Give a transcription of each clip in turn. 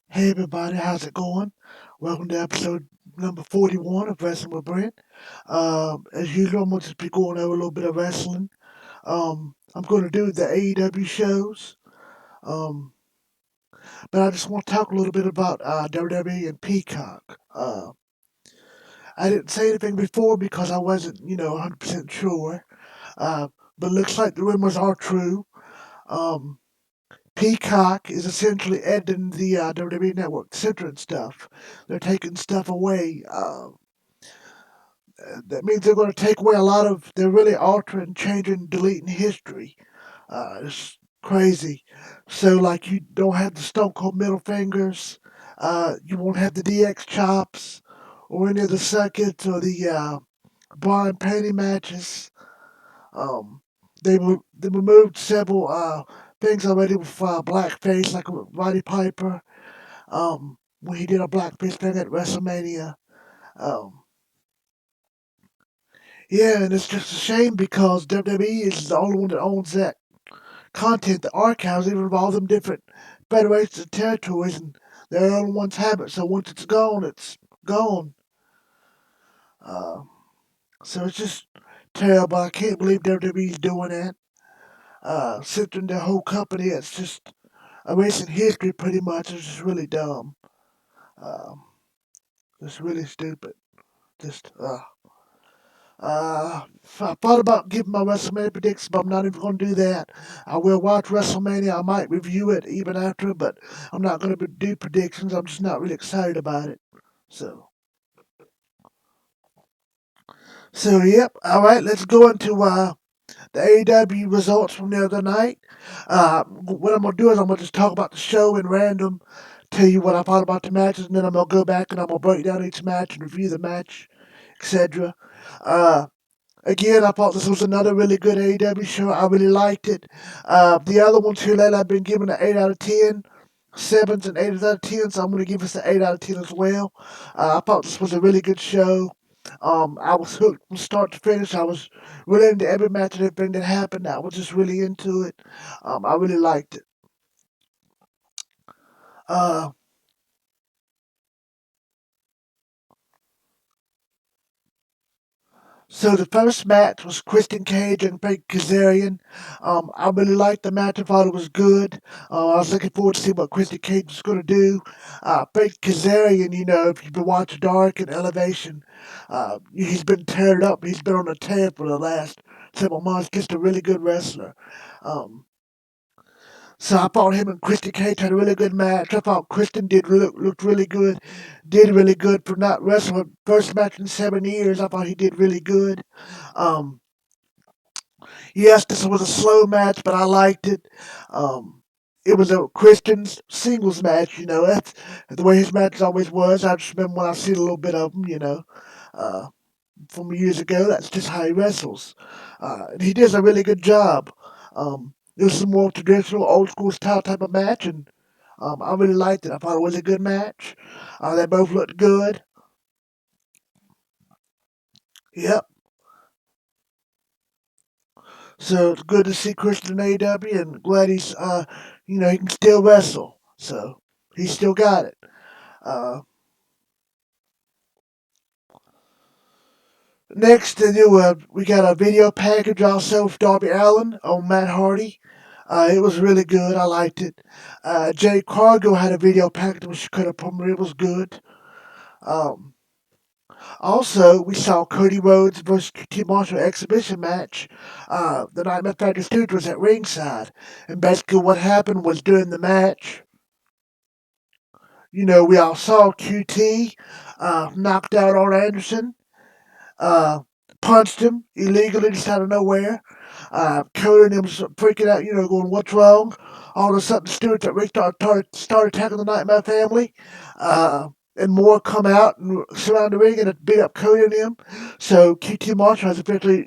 Hey everybody, how's it going? Welcome to episode number 41 of Wrestling with Brent. As usual, I'm going to just be going over a little bit of wrestling. I'm going to do the AEW shows, um, but I just want to talk a little bit about WWE and Peacock. I didn't say anything before because I wasn't, 100% sure, uh, but it looks like the rumors are true. Um, Peacock is essentially editing the WWE Network Center and stuff. They're taking stuff away. That means they're going to take away a lot of. They're really altering, changing, deleting history. It's crazy. So, like, you don't have the Stone Cold middle fingers. You won't have the DX chops, or any of the circuits or the bra and panty matches. Um, they removed several things already with blackface, like with Roddy Piper. When he did a blackface thing at WrestleMania. Um, Yeah, and it's just a shame because WWE is the only one that owns that content, the archives, even of all them different federations and territories, and they're the only ones have it. So once it's gone, it's gone. Uh, so it's just terrible. I can't believe WWE is doing that. Centering their whole company, it's just erasing history pretty much. It's just really dumb. Um, it's really stupid. Just, I thought about giving my WrestleMania predictions, but I'm not even going to do that. I will watch WrestleMania. I might review it even after, but I'm not going to do predictions. I'm just not really excited about it. So, yep. All right, let's go into the AEW results from the other night. What I'm going to do is I'm going to just talk about the show in random, tell you what I thought about the matches, and then I'm going to go back and I'm going to break down each match and review the match, etc. Uh, Again, I thought this was another really good AEW show. I really liked it. The other ones here lately, I've been giving an 8 out of 10, 7s and 8s out of 10, so I'm going to give this an 8 out of 10 as well. I thought this was a really good show. I was hooked from start to finish. I was really into every match and everything that happened. I was just really into it. I really liked it. Uh, So the first match was Kristen Cage and Frank Kazarian. I really liked the match. I thought it was good. I was looking forward to see what Kristen Cage was going to do. Frank Kazarian, if you've been watching Dark and Elevation, he's been teared up. He's been on a tear for the last several months. Just a really good wrestler. Um, so I thought him and Kristen Cage had a really good match. I thought Kristen looked really good, did really good for not wrestling her first match in 7 years. I thought he did really good. Um, yes, this was a slow match, but I liked it. Um, it was a Christian's singles match, that's the way his matches always was. I just remember when I seen a little bit of him, uh, from years ago. That's just how he wrestles. And he does a really good job. It was some more traditional, old school style type of match, and I really liked it. I thought it was a good match. They both looked good. Yep. So it's good to see Christian in AEW, and glad he can still wrestle. So he still got it. Uh, Next, we got a video package also with Darby Allin on Matt Hardy. It was really good. I liked it. Jay Cargill had a video package which could have promoted. It was good. Um, Also, we saw Cody Rhodes versus QT Marshall exhibition match. The Nightmare Factory Studios at ringside. And basically what happened was during the match, we all saw QT knocked out Arn Anderson, uh, punched him illegally just out of nowhere. Cody and him was freaking out, going, "What's wrong?" All of a sudden, the Stewards at Rick started attacking the Nightmare family. Uh, and more come out and surround the ring and beat up Cody and him. So QT Marshall has eventually,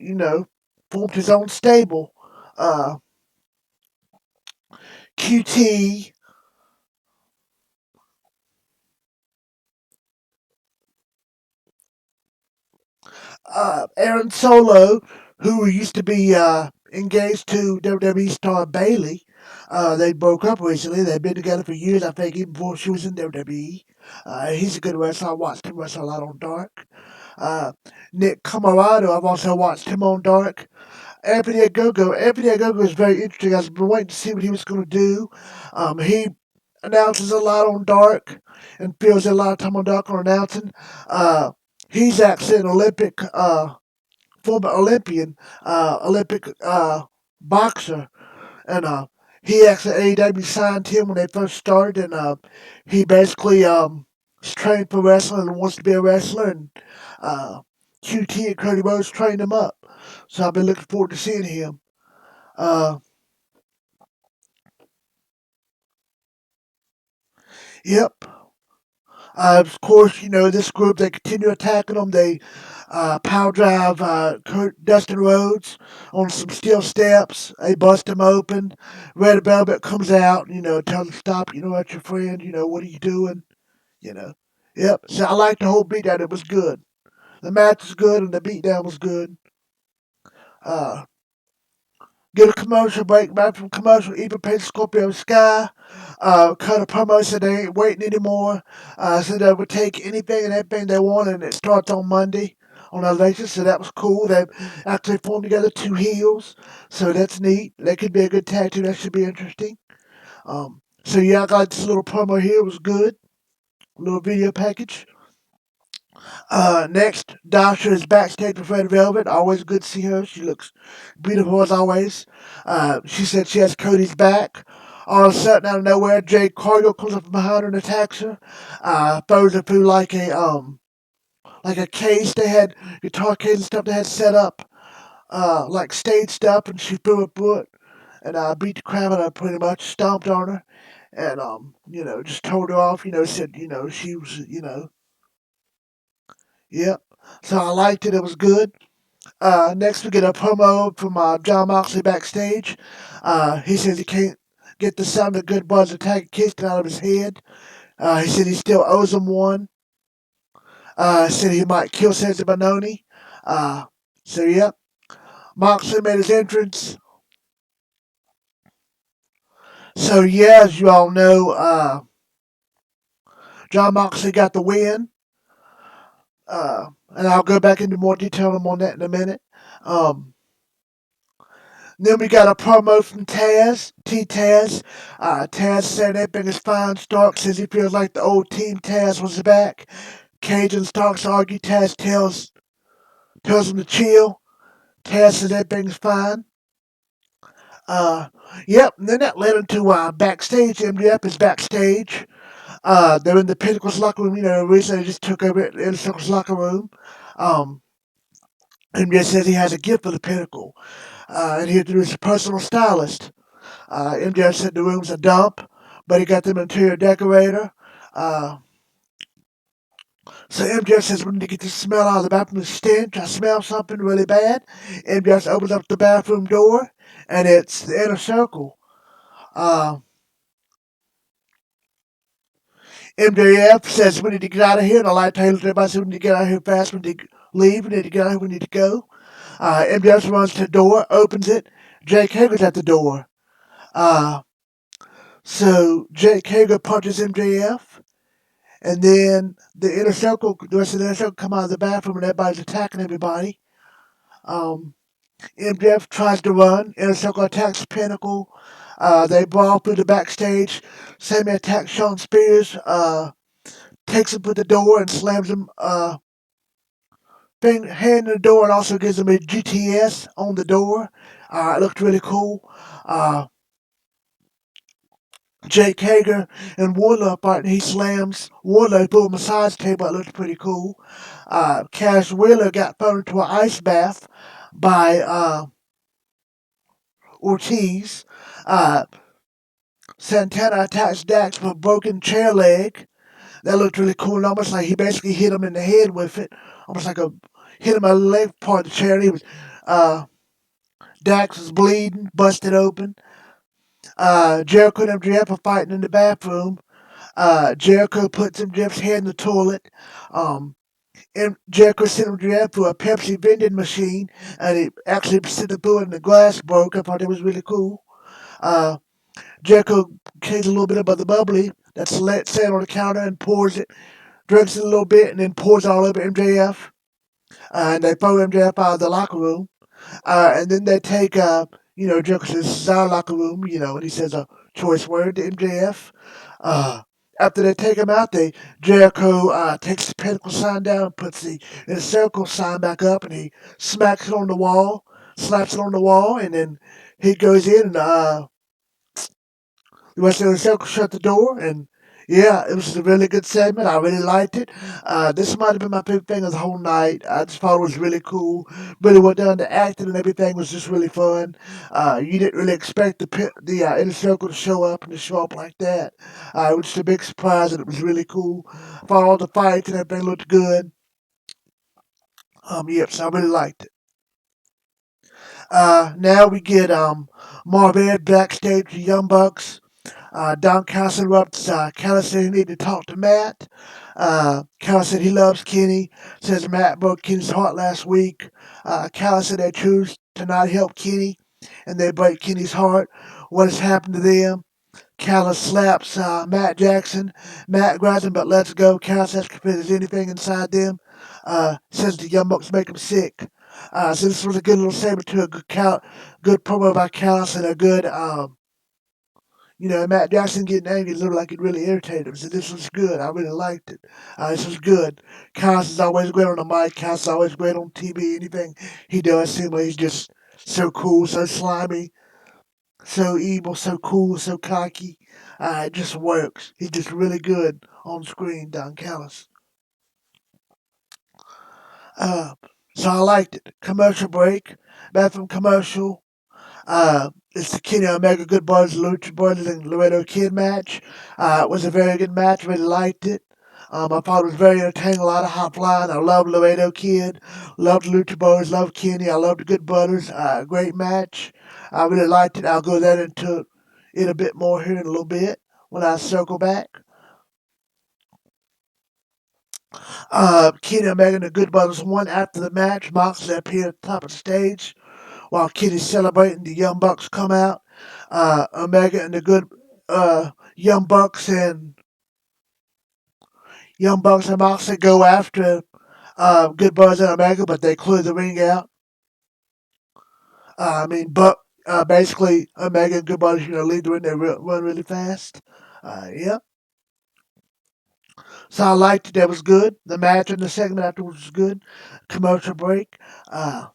formed his own stable. Uh, QT, Aaron Solo, who used to be engaged to WWE star Bailey. They broke up recently. They've been together for years, I think, even before she was in WWE. He's a good wrestler. I watched him wrestle a lot on Dark. Uh, Nick Camarado, I've also watched him on Dark. Anthony Agogo is very interesting. I've been waiting to see what he was going to do. He announces a lot on Dark and feels a lot of time on Dark on announcing. Uh, he's actually an former Olympic boxer, and he actually AEW signed him when they first started, and he basically is trained for wrestling and wants to be a wrestler, and uh, QT and Cody Rhodes trained him up. So I've been looking forward to seeing him. Uh, yep. Of course, this group, they continue attacking them. They power drive Dustin Rhodes on some steel steps. They bust him open. Red Velvet comes out, tells him, stop, that's your friend, what are you doing? You know. Yep. So I liked the whole beatdown. It was good. The match was good and the beatdown was good. Uh, Get a commercial break. Back from commercial, even paid Scorpio Sky. Cut a promo, said they ain't waiting anymore. Said they would take anything and everything they want, and it starts on Monday on Elevation, so that was cool. They actually formed together two heels, so that's neat. That could be a good tag team. That should be interesting. So yeah, I got this little promo here. It was good. Little video package. Next, Dasha is backstage with Red Velvet. Always good to see her. She looks beautiful as always. She said she has Cody's back. All of a sudden, out of nowhere, Jade Cargill comes up from behind her and attacks her. Throws her through like a case. They had guitar case and stuff they had set up, like stage stuff, and she threw her through it and beat the crap out of her pretty much, stomped on her, and just told her off. Said she was yep. So I liked it. It was good. Next, we get a promo from John Moxley backstage. He says he can't get the sound of Good Bud's attack kicked out of his head. He said he still owes him one. Said he might kill Cesar Bononi. Uh, so, yep. Moxley made his entrance. So, yeah, as you all know, John Moxley got the win. And I'll go back into more detail on that in a minute. Um, Then we got a promo from Taz, T-Taz. Taz said everything is fine. Stark says he feels like the old Team Taz was back. Cage and Starks argue. Taz tells him to chill. Taz says everything's fine. Uh, yep, and then that led into backstage. MJF is backstage. They're in the Pinnacle's locker room. Recently they just took over the Inner Circle's locker room. Um, MJF says he has a gift for the Pinnacle. And he introduced a personal stylist. MJF said the room's a dump, but he got them an interior decorator. Uh, so MJF says we need to get the smell out of the bathroom. The stench. I smell something really bad. MJF opens up the bathroom door, and it's the Inner Circle. Uh, MJF says we need to get out of here, and I like to tell everybody says we need to get out of here fast. We need to leave. We need to get out of here. We need to go. MJF runs to the door, opens it. Jake Hager's at the door. Uh, so Jake Hager punches MJF. And then the rest of the inner circle come out of the bathroom and everybody's attacking everybody. Um, MJF tries to run. Inner circle attacks Pinnacle. They brawl through the backstage. Sammy attacks Shawn Spears. Takes him to the door and slams him hand in the door and also gives him a GTS on the door. It looked really cool. Uh, Jake Hager and Wardlow fighting. He slams Wardlow through a massage table. It looked pretty cool. Cash Wheeler got thrown into an ice bath by Ortiz. Uh, Santana attacks Dax with a broken chair leg. That looked really cool. And almost like he basically hit him in the head with it. Almost like hit him on the leg part of the chair. And uh, Dax was bleeding, busted open. Jericho and MJF are fighting in the bathroom. Jericho puts MJF's head in the toilet. Um, and Jericho sent MJF to a Pepsi vending machine, and he actually sent the through it and the glass broke. I thought it was really cool. Uh, Jericho takes a little bit of the bubbly that's let sit on the counter and pours it, drinks it a little bit, and then pours it all over MJF. And they throw MJF out of the locker room. And then they take, Jericho says, "This is our locker room," and he says a choice word to MJF. Uh, After they take him out, Jericho takes the pinnacle sign down, puts the circle sign back up, and he smacks it on the wall, slaps it on the wall, and then he goes in and the rest of the circle shut the door, and yeah, it was a really good segment. I really liked it. This might have been my favorite thing of the whole night. I just thought it was really cool. Really well done. The acting and everything was just really fun. You didn't really expect the inner circle to show up and to show up like that. It was just a big surprise, and it was really cool. I thought all the fights and everything looked good. Yep, so I really liked it. Now we get Marvin backstage with the Young Bucks. Don Callis interrupts. Callis said he needed to talk to Matt. Callis said he loves Kenny. Says Matt broke Kenny's heart last week. Callis said they choose to not help Kenny and they break Kenny's heart. What has happened to them? Callis slaps Matt Jackson. Matt grabs him but lets go. Callis asks if there's anything inside them. Says the Young Bucks make him sick. So this was a good little saber to a good promo by Callis and a good Matt Jackson getting angry looked like it really irritated him. So this was good. I really liked it. This was good. Cass is always great on the mic. Cass is always great on TV. Anything he does, seems like he's just so cool, so slimy, so evil, so cool, so cocky. It just works. He's just really good on screen, Don Callis. Uh, so I liked it. Commercial break. Back from commercial. It's the Kenny Omega Good Brothers, Lucha Brothers, and Laredo Kid match. It was a very good match. Really liked it. I thought it was very entertaining. A lot of high flying. I love Laredo Kid. Loved Lucha Brothers. Loved Kenny. I loved the Good Brothers. Great match. I really liked it. I'll go that into it a bit more here in a little bit when I circle back. Kenny Omega and the Good Brothers won after the match. Moxley appeared at the top of the stage. While Kenny's celebrating, the Young Bucks come out. Omega and the good Young Bucks and Moxley go after Good Brothers and Omega, but they clear the ring out. But basically Omega and Good Brothers, lead the ring. They run really fast. Yep. So I liked it. That was good. The match and the segment afterwards was good. Commercial break. Uh,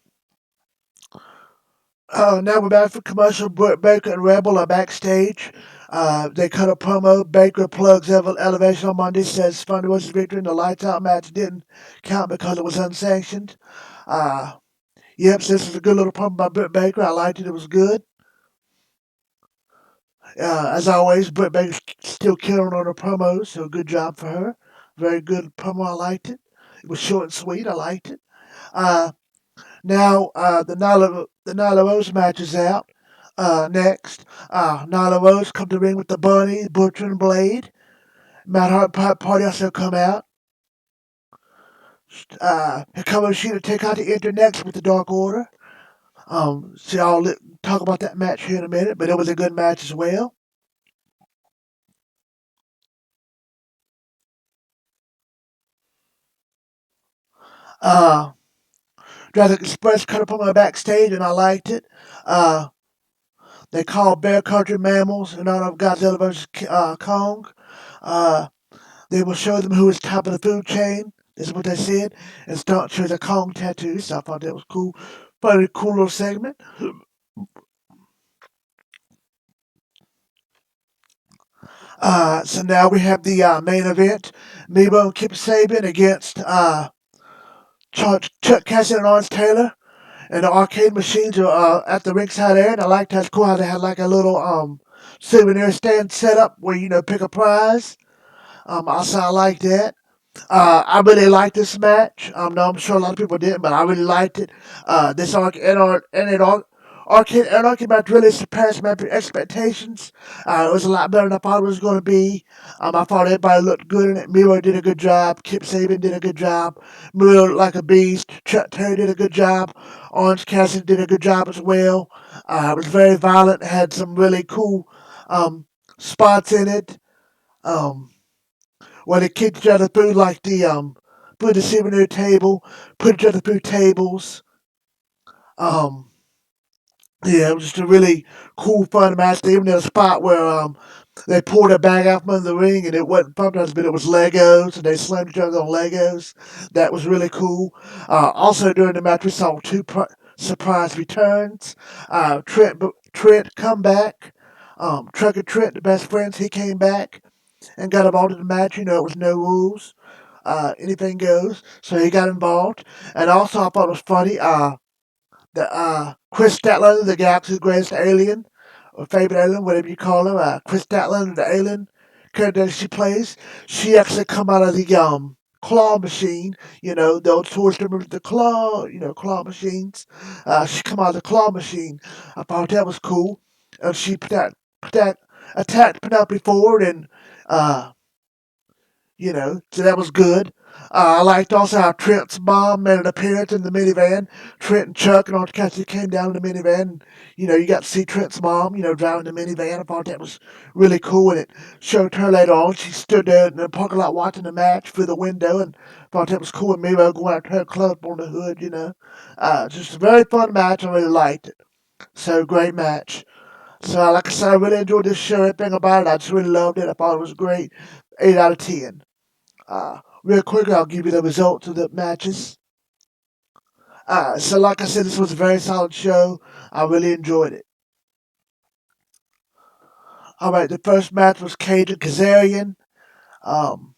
Now we're back for commercial. Baker and Rebel are backstage. They cut a promo. Baker plugs Elevation on Monday, says Thunder was victory in the lights out match didn't count because it was unsanctioned. Uh, yep, so this is a good little promo by Britt Baker. I liked it. It was good. As always, Britt Baker's still killing on her promos, so good job for her. Very good promo. I liked it. It was short and sweet. I liked it. Uh, Now the Nyla Rose match is out. Next, Nyla Rose come to the ring with the Bunny, Butcher, and Blade. Matt Hart Party also come out. Hikaru Shida take out the Internext with the Dark Order. So I'll talk about that match here in a minute, but it was a good match as well. Uh, Jurassic Express cut up on my backstage, and I liked it. Uh, they called Bear Country Mammals in honor of Godzilla vs. Kong. Uh, They will show them who is top of the food chain. This is what they said. And start shows a Kong tattoo. So I thought that was cool. Pretty cool little segment. So now we have the main event. Mabo and Kip Sabian against Chuck Cassidy and Orange Taylor. And the arcade machines are at the ringside area. And I liked that's cool how they had like a little souvenir stand set up where pick a prize. Also I like that. I really liked this match. No, I'm sure a lot of people didn't, but I really liked it. This Arcade Anarchy match really surpassed my expectations. It was a lot better than I thought it was going to be. I thought everybody looked good in it. Miro did a good job. Kip Sabian did a good job. Miro looked like a beast. Chuck Terry did a good job. Orange Cassidy did a good job as well. It was very violent. Had some really cool um, spots in it. Um, where they kicked each other through like put the souvenir table, put each other through tables. Um, yeah, it was just a really cool, fun match. They even had a spot where they pulled a bag out from under the ring, and it wasn't pumpkins, but it was Legos, and they slammed each other on Legos. That was really cool. Also during the match, we saw two surprise returns. Trent come back. Trucker Trent, the best friends, he came back and got involved in the match. You know, it was no rules. Anything goes. So he got involved. And also, I thought it was funny. The Chris Statlander, the Galaxy's greatest alien, or favorite alien, whatever you call her, Chris Statlander, the alien character that she plays, she actually come out of the claw machine. You know, the old Tourist remember the claw, claw machines. She come out of the claw machine. I thought that was cool. And she attacked Penelope Ford and uh, so that was good. I liked also how Trent's mom made an appearance in the minivan. Trent and Chuck and all the cats that came down in the minivan. And, you got to see Trent's mom, driving the minivan. I thought that was really cool. And it showed her later on. She stood there in the parking lot watching the match through the window. And I thought that was cool. And Miro going out to her club on the hood. Just a very fun match. I really liked it. So, great match. So, like I said, I really enjoyed this show. Everything about it, I just really loved it. I thought it was great. 8 out of 10. Real quick, I'll give you the results of the matches. So like I said, this was a very solid show. I really enjoyed it. All right, the first match was Cage and Kazarian. Um,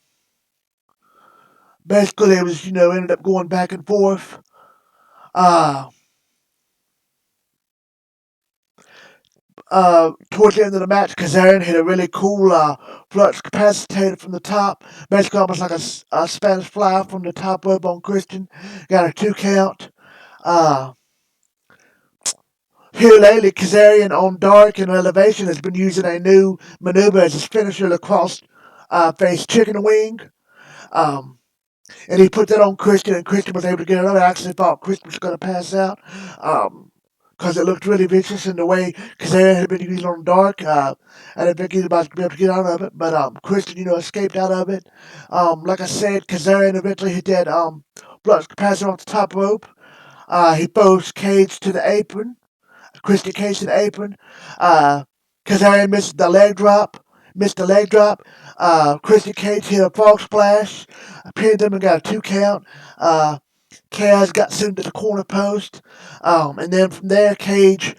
Basically, it was ended up going back and forth. Uh, Towards the end of the match, Kazarian hit a really cool flux capacitator from the top, basically almost like a Spanish fly from the top rope on Christian. Got a 2 count. Uh, Here lately, Kazarian on Dark and Elevation has been using a new maneuver as his finisher, the cross face chicken wing. Um, and he put that on Christian, and Christian was able to get it up. I actually thought Christian was going to pass out because it looked really vicious in the way Kazarian had been using on Dark. I didn't think he was about to be able to get out of it, but Christian, escaped out of it. Like I said, Kazarian eventually hit that flux capacitor off the top rope. He throws Cage to the apron. Christian Cage to the apron. Kazarian missed the leg drop. Christian Cage hit a frog splash. Pinned him and got a 2 count. Kaz got sent to the corner post. And then from there, Cage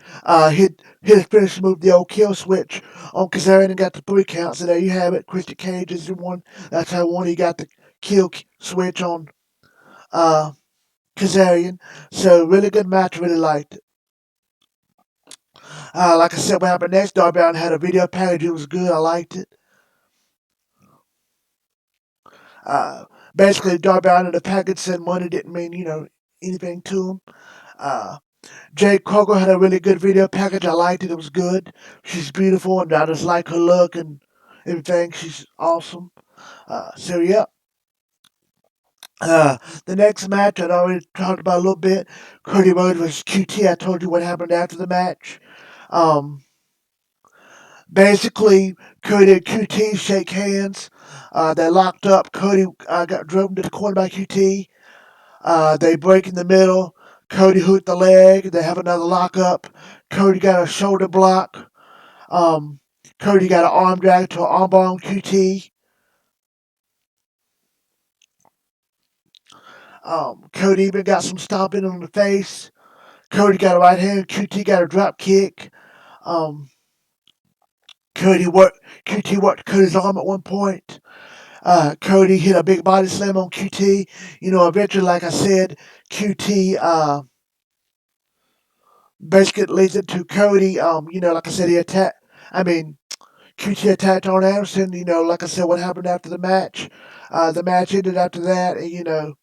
hit his finish move, the old kill switch on Kazarian and got the 3 counts. So there you have it. Christian Cage is the one. That's how one he got the kill switch on uh, Kazarian. So really good match. Really liked it. Like I said, what happened next, Darby Allin had a video package. It was good. I liked it. Uh, Basically, Darby Allin, the package said money didn't mean, anything to him. Uh, Jade Coker had a really good video package. I liked it. It was good. She's beautiful, and I just like her look and everything. She's awesome. So, yeah. Uh, the next match I'd already talked about a little bit. Cody Rhodes versus QT. I told you what happened after the match. Um, Basically, Cody and QT shake hands. They locked up. Cody got driven to the corner by QT. They break in the middle. Cody hooked the leg. They have another lockup. Cody got a shoulder block. Um, Cody got an arm drag to an armbar on QT. Cody even got some stomping on the face. Cody got a right hand. QT got a drop kick. Um, Cody worked. QT worked Cody's arm at one point. Cody hit a big body slam on QT. Eventually, like I said, QT basically leads it to Cody. Like I said, he attacked. I mean, QT attacked Arn Anderson. Like I said, what happened after the match? The match ended after that, and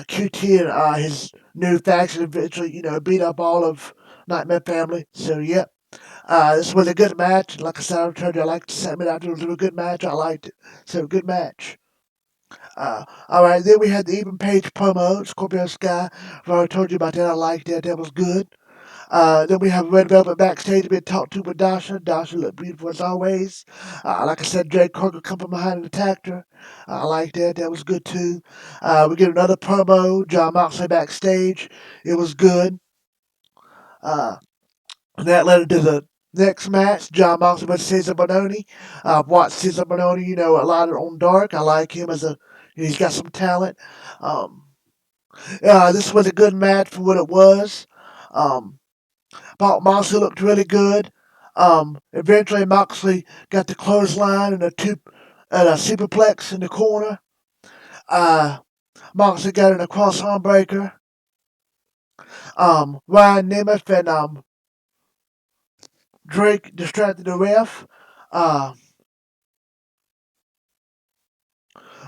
QT and his new faction eventually, beat up all of Nightmare Family. So, yep. This was a good match. Like I said, I told you I liked the segment after. It was a good match. I liked it. So, good match. All right, then we had the Even Page promo, Scorpio Sky. I've already told you about that. I liked that. That was good. Then we have Red Velvet backstage being talked to with Dasha. Dasha looked beautiful as always. Like I said, Jade Cargill come from behind and attacked her. I liked that. That was good too. We get another promo. John Moxley backstage. It was good. Uh, and that led into the next match. John Moxley versus Cesar Bononi. I've watched Cesar Bononi, a lot on Dark. I like him as he's got some talent. Um, this was a good match for what it was. Um, Thought Moxley looked really good. Eventually Moxley got the clothesline and a superplex in the corner. Uh, Moxley got in a cross arm breaker. Ryan Nemeth and Drake distracted the ref. Uh,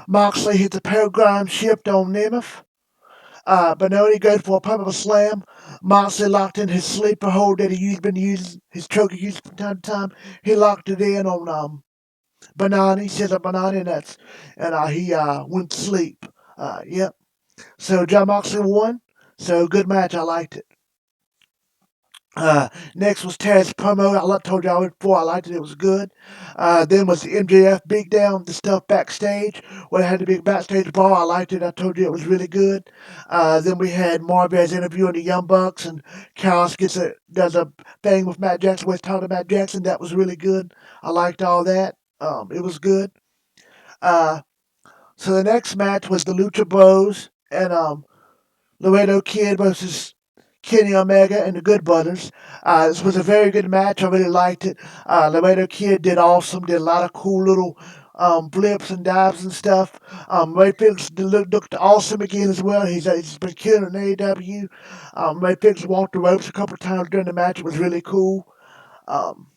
Moxley hit the paradigm shift on Nemeth. Bononi goes for a powerbomb slam. Moxley locked in his sleeper hold that been using, his choker used from time to time. He locked it in on Banani, says a Banani, and he went to sleep. Yep. So John Moxley won. So good match. I liked it. Next was Taz's promo. Told y'all before I liked it. It was good. Then was the MJF beatdown, the stuff backstage. Where it had the big backstage brawl. I liked it. I told you it was really good. Then we had Marvez interviewing the Young Bucks, and Chaos does a thing with Matt Jackson. Was talking to Matt Jackson. That was really good. I liked all that. It was good. Uh, so the next match was the Lucha Bros and Laredo Kid versus Kenny Omega and the Good Brothers. This was a very good match. I really liked it. Laredo Kid did awesome. Did a lot of cool little flips and dives and stuff. Ray Fix looked awesome again as well. He's been killing in AEW. Ray Fix walked the ropes a couple of times during the match. It was really cool. Um,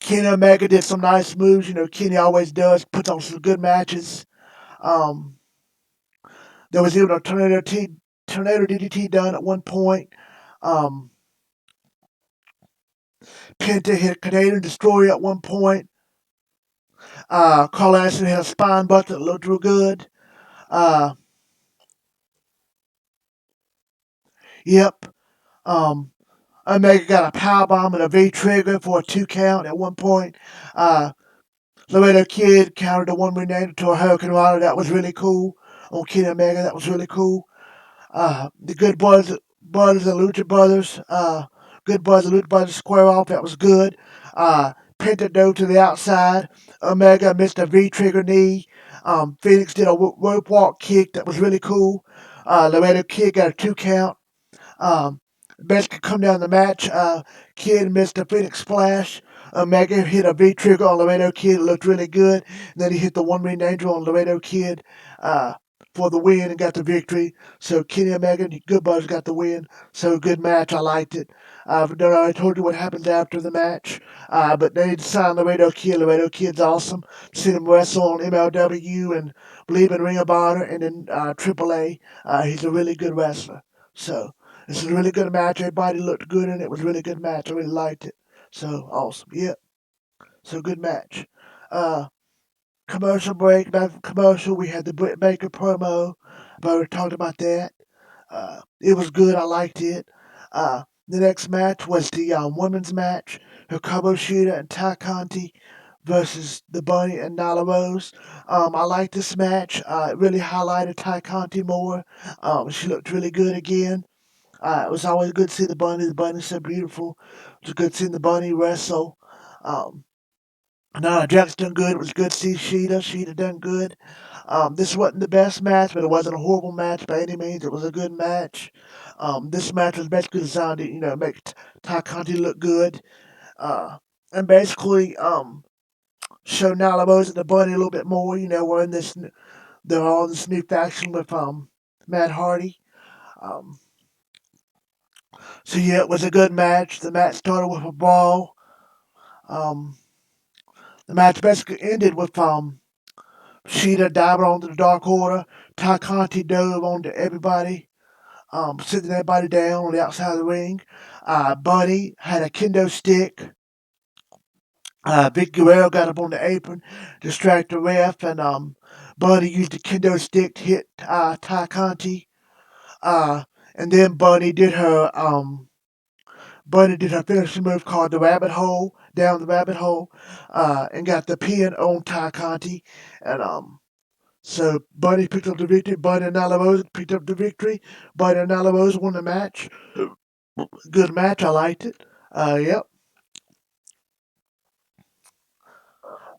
Kenny Omega did some nice moves. Kenny always does. Puts on some good matches. Um, there was even a tornado DDT done at one point. Um, Penta hit a Canadian Destroyer at one point. Carl Anderson had a spine buster that looked real good. Uh, yep. Um, Omega got a power bomb and a V trigger for a 2 count at one point. Uh, Laredo Kid countered a one rename to a Hurricane Rana. That was really cool. On Kenny Omega, that was really cool. The Good Brothers and Lucha Brothers. Good Brothers and Lucha Brothers square off. That was good. Penta dove to the outside. Omega missed a V trigger knee. Phoenix did a rope walk kick that was really cool. Laredo Kid got a 2 count. Um, Best could come down the match. Kid missed a Phoenix splash. Omega hit a V trigger on Laredo Kid. It looked really good. And then he hit the one ring angel on Laredo Kid uh, for the win and got the victory. So Kenny Omega and Good Brothers got the win. So good match. I liked it. I told you what happens after the match. But they signed Laredo Kid. Laredo Kid's awesome. Seen him wrestle on MLW and believe in Ring of Honor and in AAA. He's a really good wrestler. So this is a really good match. Everybody looked good in it. It was a really good match. I really liked it. So awesome. Yep. So good match. Uh, Commercial break. Back from commercial, we had the Britt Baker promo. I've already talked about that. It was good. I liked it. The next match was the women's match. Hikaru Shida and Ty Conti versus the Bunny and Nyla Rose. I liked this match. It really highlighted Ty Conti more. She looked really good again. It was always good to see the bunny. The bunny's so beautiful. It was good seeing the bunny wrestle. Um, Jack's done good. It was good to see Sheeta. Sheeta done good. This wasn't the best match, but it wasn't a horrible match by any means. It was a good match. This match was basically designed to, make Ty Conti look good. Uh, and basically, show Nyla Rose and the bunny a little bit more. We're in they're all in this new faction with Matt Hardy. Um, so yeah, it was a good match. The match started with a brawl. Um, the match basically ended with Sheeta diving onto the Dark Order. Ty Conti dove onto everybody, sitting everybody down on the outside of the ring. Bunny had a kendo stick. Vic Guerrero got up on the apron, distract the ref, and Bunny used the kendo stick to hit Ty Conti. Uh, And then Bunny did her finishing move called the rabbit hole, down the rabbit hole, and got the pin on Ty Conti. And so Bunny picked up the victory. Bunny and Nyla Rose picked up the victory. Bunny and Nyla Rose won the match. Good match. I liked it. Yep.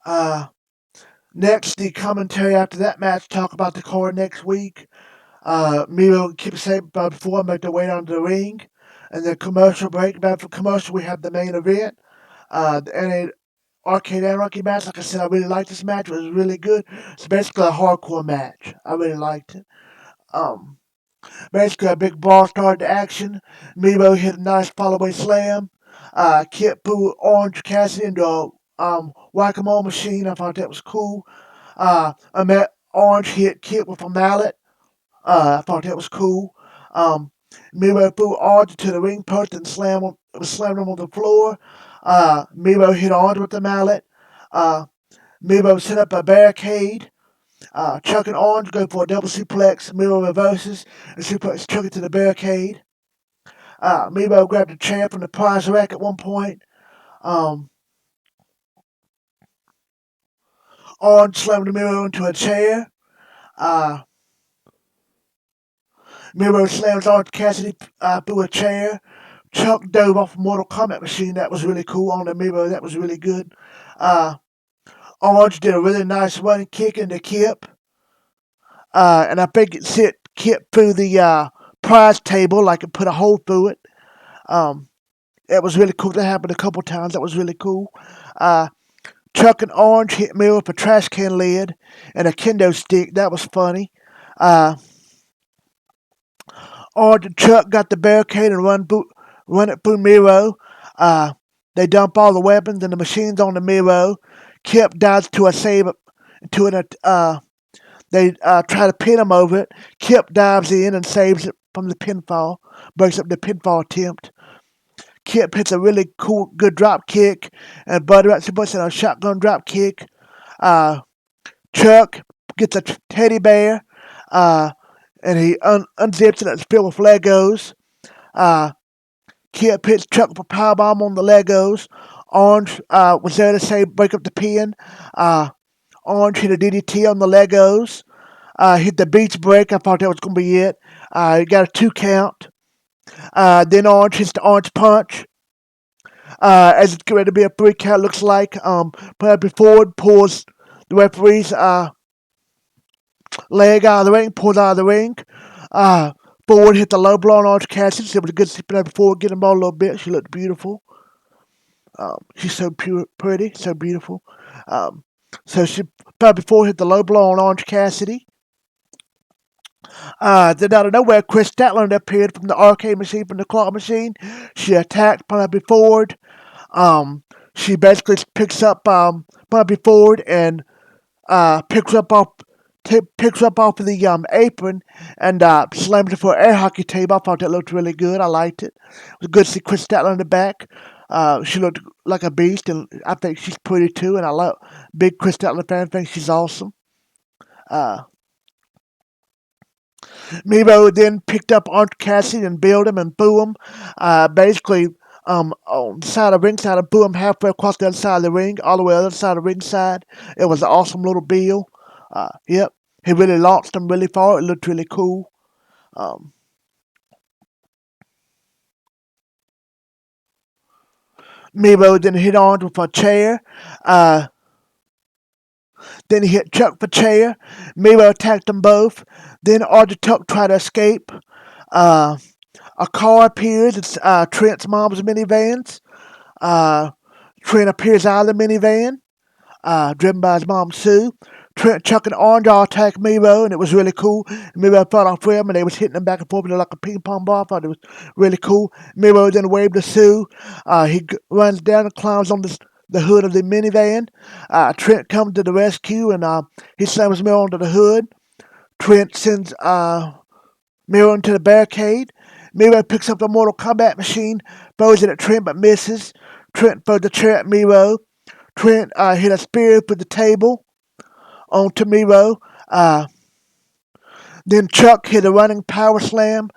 Uh, Next, the commentary after that match talk about the card next week. Miro and Kip Saban before make their way down to the ring. And then commercial break. Back for commercial, we have the main event. The Arcade Anarchy match. Like I said, I really liked this match. It was really good. It's basically a hardcore match. I really liked it. Um, Basically a big ball started the action. Miro hit a nice follow-away slam. Kip threw Orange Cassidy into a whack-a-mole machine. I thought that was cool. I met Orange hit Kip with a mallet. I thought that was cool. Um, Miro threw Orange to the ring post and slammed him on the floor. Miro hit Orange with the mallet. Uh, Miro set up a barricade. Chuck and Orange go for a double suplex. Miro reverses and suplex Chuck into the barricade. Miro grabbed a chair from the prize rack at one point. Um, Orange slammed Miro into a chair. Uh, Miro slams Orange Cassidy through a chair. Chuck dove off a Mortal Kombat machine. That was really cool on the Miro. That was really good. Uh, Orange did a really nice running kick into Kip. And I think it sent Kip through the prize table, like it put a hole through it. Um, That was really cool. That happened a couple times. That was really cool. Uh, Chuck and Orange hit me with a trash can lid and a kendo stick. That was funny. Uh, Orange and Chuck got the barricade and run it through Miro. Uh, they dump all the weapons and the machines on the Miro. Kip dives to a save to an they try to pin him over it. Kip dives in and saves it from the pinfall. Breaks up the pinfall attempt. Kip hits a really cool, good drop kick, and Buddy Rat puts in a shotgun drop kick. Uh, Chuck gets a teddy bear, uh, and he unzips it and it's filled with Legos. Uh, Kip hits Chuck with a powerbomb on the Legos. Orange was there to say break up the pin. Uh, Orange hit a DDT on the Legos. Hit the beach break. I thought that was going to be it. He got a 2 count. Then Orange hits the Orange Punch. As it's ready to be a 3 count, looks like. Bradley Ford pulls the referee's leg out of the ring, pulls out of the ring. Ford hit the low blow on Orange Cassidy. It was a good see Bradley Ford get him all a little bit. She looked beautiful. She's so pretty, so beautiful. So she Bradley Ford hit the low blow on Orange Cassidy. Then out of nowhere, Chris Statlander appeared from the arcade machine, from the claw machine. She attacked Bradley Ford. She basically picks up Bobby Ford and picks her up off of the apron and slams her for an air hockey table. I thought that looked really good. I liked it. It was good to see Chris Statler in the back. She looked like a beast, and I think she's pretty too. And I love big Chris Statler fan. I think she's awesome. Miro then picked up Orange Cassidy and built him and threw him. Basically, on the side of the ringside and threw him halfway across the other side of the ring, all the way to the other side of the ringside. It was an awesome little deal. Yep. He really launched him really far. It looked really cool. Miro then hit Orange with a chair. Then he hit Chuck with a chair. Miro attacked them both. Then Orange and Chuck tried to escape. Uh, a car appears. It's Trent's mom's minivans. Trent appears out of the minivan, driven by his mom, Sue. Trent, Chuck, and Orange all attacked Miro, and it was really cool. Miro fell off him, and they was hitting him back and forth like a ping pong ball. I thought it was really cool. Miro then waved to Sue. He runs down and climbs on the hood of the minivan. Trent comes to the rescue, and he slams Miro onto the hood. Trent sends Miro into the barricade. Miro picks up the Mortal Kombat machine, throws it at Trent, but misses. Trent throws the chair at Miro. Trent hit a spear through the table onto Miro. Then Chuck hit a running power slam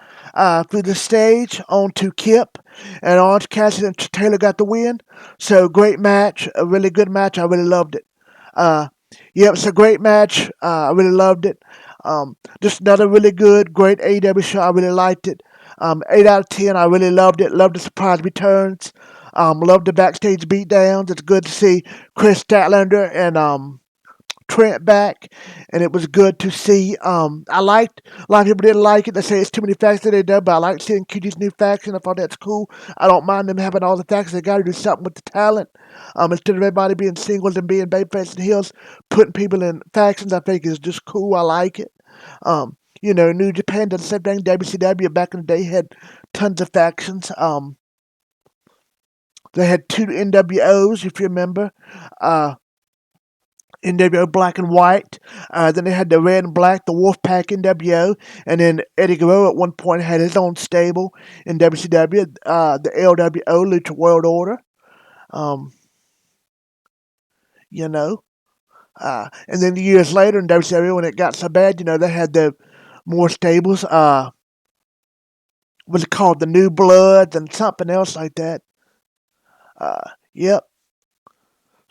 through the stage onto Kip, and Orange Cassidy and Taylor got the win. So great match, a really good match. I really loved it. Uh, yep, it's a great match. I really loved it. Just another really good, great AEW show. I really liked it. 8 out of 10. I really loved it. Loved the surprise returns. Loved the backstage beatdowns. It's good to see Chris Statlander and Trent back, and it was good to see. I liked a lot of people didn't like it. They say it's too many factions they done, but I like seeing QT's new faction. I thought that's cool. I don't mind them having all the factions. They got to do something with the talent. Instead of everybody being singles and being babyface and heels, putting people in factions, I think is just cool. I like it. New Japan did the same thing. WCW back in the day had tons of factions. They had two NWOs, if you remember. NWO Black and White. Then they had the Red and Black, the Wolfpack NWO, and then Eddie Guerrero at one point had his own stable in WCW, the LWO, Lucha World Order. Um, you know, and then years later in WCW, when it got so bad, they had the more stables. Was it called the New Bloods and something else like that? Yep.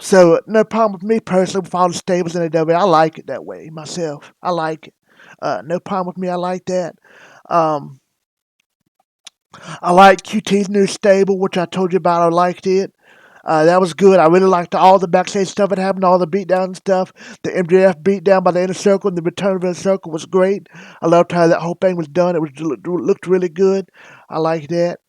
So no problem with me personally with all the stables in the W. I like it that way myself. I like it. No problem with me. I like that. Um, I like QT's new stable, which I told you about. I liked it. That was good. I really liked all the backstage stuff that happened, all the beatdown and stuff. The MJF beatdown by the Inner Circle and the return of the Inner Circle was great. I loved how that whole thing was done. Looked really good. I liked that.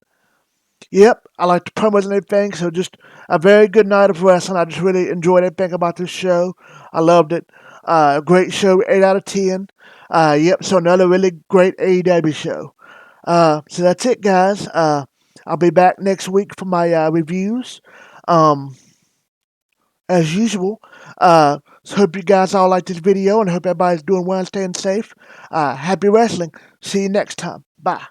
Yep, I like the promos and everything. So just a very good night of wrestling. I just really enjoyed everything about this show. I loved it. Great show, 8 out of 10. Yep, so another really great AEW show. So that's it, guys. I'll be back next week for my reviews. Um, as usual. So hope you guys all like this video and hope everybody's doing well and staying safe. Happy wrestling. See you next time. Bye.